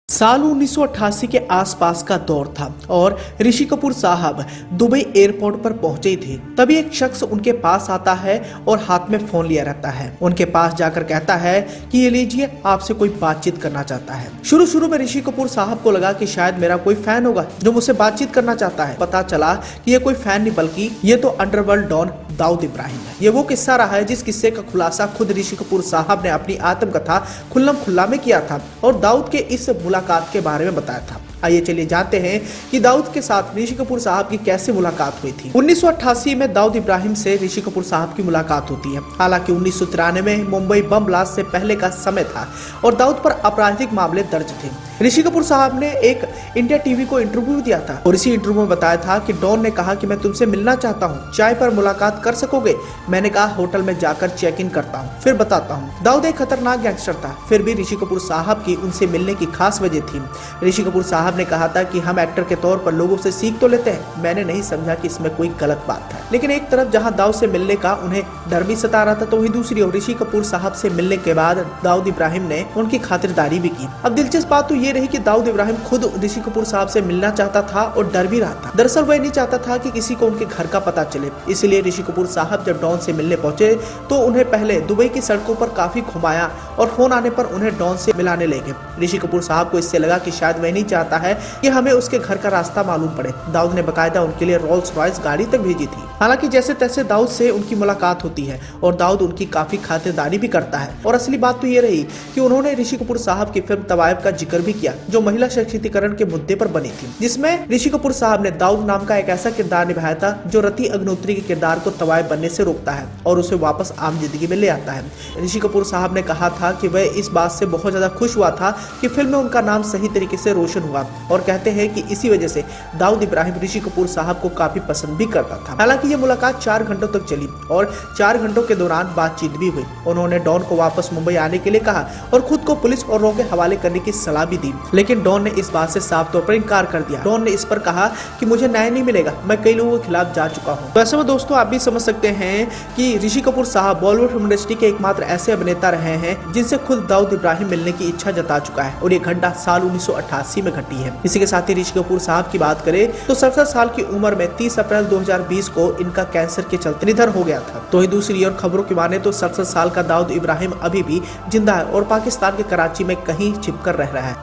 साल 1988 के आसपास का दौर था और ऋषि कपूर साहब दुबई एयरपोर्ट पर पहुंचे ही थे। तभी एक शख्स उनके पास आता है और हाथ में फोन लिया रहता है। उनके पास जाकर कहता है कि ये लीजिए, आपसे कोई बातचीत करना चाहता है। शुरू में ऋषि कपूर साहब को लगा कि शायद मेरा कोई फैन होगा जो मुझसे बातचीत करना चाहता है। पता चला कि ये कोई फैन नहीं बल्कि ये तो अंडरवर्ल्ड डॉन दाऊद इब्राहिम है। ये वो किस्सा रहा है जिस किस्से का खुलासा खुद ऋषि कपूर साहब ने अपनी आत्मकथा खुल्लम खुल्ला में किया था और दाऊद के इस मुलाकात के बारे में बताया था। आइए चलिए जानते हैं कि दाऊद के साथ ऋषि कपूर साहब की कैसे मुलाकात हुई थी। 1988 में दाऊद इब्राहिम से ऋषि कपूर साहब की मुलाकात होती है। हालांकि 1993 में मुंबई बम ब्लास्ट से पहले का समय था और दाऊद पर आपराधिक मामले दर्ज थे। ऋषि कपूर साहब ने एक इंडिया टीवी को इंटरव्यू दिया था और इसी इंटरव्यू में बताया था कि डॉन ने कहा कि मैं तुमसे मिलना चाहता हूँ, चाय पर मुलाकात कर सकोगे? मैंने कहा होटल में जाकर चेक इन करता हूँ, फिर बताता हूँ। दाऊद एक खतरनाक गैंगस्टर था, फिर भी ऋषि कपूर साहब की उनसे मिलने की खास वजह थी। ऋषि कपूर साहब ने कहा था कि हम एक्टर के तौर पर लोगों से सीख तो लेते हैं। मैंने नहीं समझा कि इसमें कोई गलत बात है, लेकिन एक तरफ जहां दाऊद से मिलने का उन्हें डर भी सता रहा था, तो वहीं दूसरी ओर ऋषि कपूर साहब से मिलने के बाद दाऊद इब्राहिम ने उनकी खातिरदारी भी की। अब दिलचस्प बात तो ये रही कि दाऊद इब्राहिम खुद ऋषि कपूर साहब से मिलना चाहता था और डर भी रहा था। दरअसल वह नहीं चाहता था कि किसी को उनके घर का पता चले, इसलिए ऋषि कपूर साहब जब डॉन से मिलने पहुंचे तो उन्हें पहले दुबई की सड़कों पर काफी घुमाया और फोन आने पर उन्हें डॉन से मिलाने ले गए। ऋषि कपूर साहब को इससे लगा कि शायद वह नहीं चाहता है कि हमें उसके घर का रास्ता मालूम पड़े। दाऊद ने बकायदा उनके लिए रोल्स रॉयस गाड़ी तक भेजी थी। हालांकि जैसे तैसे दाऊद से उनकी मुलाकात होती है और दाऊद उनकी काफी खातिरदारी भी करता है। और असली बात तो ये रही कि उन्होंने ऋषि कपूर साहब की फिल्म तवायब का जिक्र भी किया जो महिला सशक्तिकरण के मुद्दे पर बनी थी, जिसमें ऋषि कपूर साहब ने दाऊद नाम का एक ऐसा किरदार निभाया था जो रति अग्निहोत्री के किरदार को तवायब बनने से रोकता है और उसे वापस आम जिंदगी में ले आता है। ऋषि कपूर साहब ने कहा था कि वह इस बात से बहुत ज्यादा खुश हुआ था कि फिल्म में उनका नाम सही तरीके से रोशन हुआ और कहते हैं कि इसी वजह से दाऊद इब्राहिम ऋषि कपूर साहब को काफी पसंद भी करता था। हालांकि ये मुलाकात 4 घंटों तक चली और 4 घंटों के दौरान बातचीत भी हुई। उन्होंने डॉन को वापस मुंबई आने के लिए कहा और खुद को पुलिस और रॉ के हवाले करने की सलाह भी दी, लेकिन डॉन ने इस बात से साफ तौर पर इनकार कर दिया। डॉन ने इस पर कहा कि मुझे न्याय नहीं मिलेगा, मैं कई लोगों के खिलाफ जा चुका हूँ। तो ऐसे में दोस्तों आप भी समझ सकते हैं कि ऋषि कपूर साहब बॉलीवुड फिल्म इंडस्ट्री के एकमात्र ऐसे अभिनेता रहे हैं जिनसे खुद दाऊद इब्राहिम मिलने की इच्छा जता चुका है और ये घटना साल 1988 में घटी है। इसी के साथ ही ऋषि कपूर साहब की बात करें तो 67 साल की उम्र में 30 अप्रैल 2020 को इनका कैंसर के चलते निधन हो गया था। तो ही दूसरी ओर खबरों की माने तो 67 साल का दाऊद इब्राहिम अभी भी जिंदा है और पाकिस्तान के कराची में कहीं छिपकर रह रहा है।